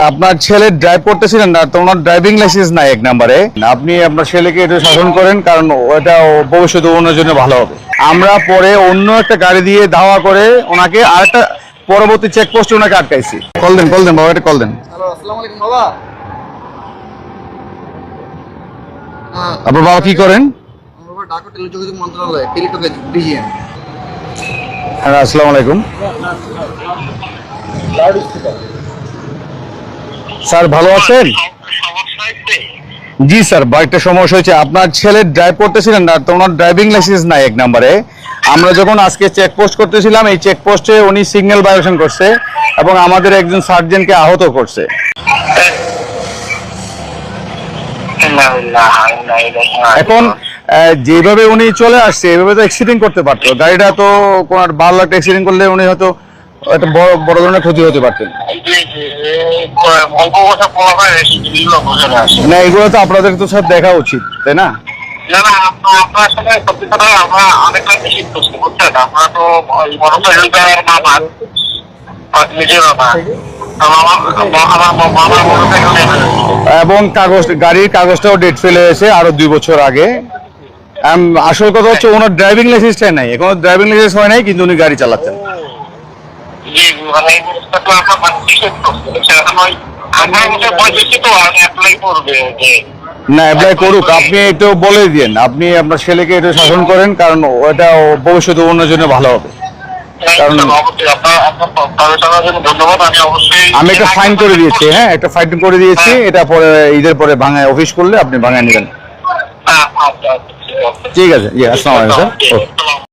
আপনার ছেলে ড্রাইভ করতেছিলেন না, তো ওনার ড্রাইভিং লাইসেন্স নাই এক নম্বরে। আপনি আপনার ছেলেকে একটু শাসন করেন, কারণ ওটা ভবিষ্যতে ওনার জন্য ভালো হবে। আমরা পরে অন্য একটা গাড়ি দিয়ে ধাওয়া করে ওনাকে আরেকটা পরবর্তী চেকপোস্টে ওনাকে আটকাইছি। কল দেন বাবা, এটা কল দেন। হ্যালো, আসসালামু আলাইকুম বাবা। আপনার বাবা কি করেন? আমার বাবা ঢাকা টেলিযোগাযোগ মন্ত্রণালয় টেলিটকে ডিজিএম। হ্যাঁ, আসসালামু আলাইকুম স্যার, ভালো আছেন? জি স্যার, একটা সমস্যা হয়েছে। আপনার ছেলে ড্রাইভ করতেছিলেন না, তো ওনার ড্রাইভিং লাইসেন্স নাই এক নম্বরে। আমরা যখন আজকে চেকপোস্ট করতেছিলাম, এই চেকপোস্টে উনি সিগন্যাল ভায়োলেশন করছে এবং আমাদের একজন সার্জেন্টকে আহত করছে। এখন যেভাবে উনি চলে আসছে, এভাবে তো অ্যাক্সিডেন্ট করতে পারতো। গাড়িটা তো কোন ভালো একটা অ্যাক্সিডেন্ট করলে উনি হয়তো একটা বড় ধরনের ক্ষতি হতে পারতেন। না, এগুলো তো আপনাদের তো সব দেখা উচিত, তাই না? আপনার সাথে সত্যি কথা আমরা অনেকটা বেশি প্রশ্ন করছেন। আমরা তো নিজের এবং গাড়ির কাগজটাও ডেট ফেলে হয়েছে আরো 2 বছর আগে। আসল কথা হচ্ছে ওনার ড্রাইভিং লাইসেন্সটা নাই, এখনো ড্রাইভিং লাইসেন্স হয় নাই, কিন্তু উনি গাড়ি চালাচ্ছেন। না, অ্যাপ্লাই করুক, আপনি একটু বলে দিন। আপনি আপনার ছেলেকে একটু শাসন করেন, কারণ ওটা ভবিষ্যতে ওনার জন্য ভালো হবে। কারণ আমি একটা ফাইন করে দিয়েছি। হ্যাঁ, একটা ফাইন করে দিয়েছি। এটা পরে ঈদের পরে ভাঙায় অফিস করলে আপনি ভাঙায় নেবেন। ঠিক আছে, আসসালামু আলাইকুম স্যার।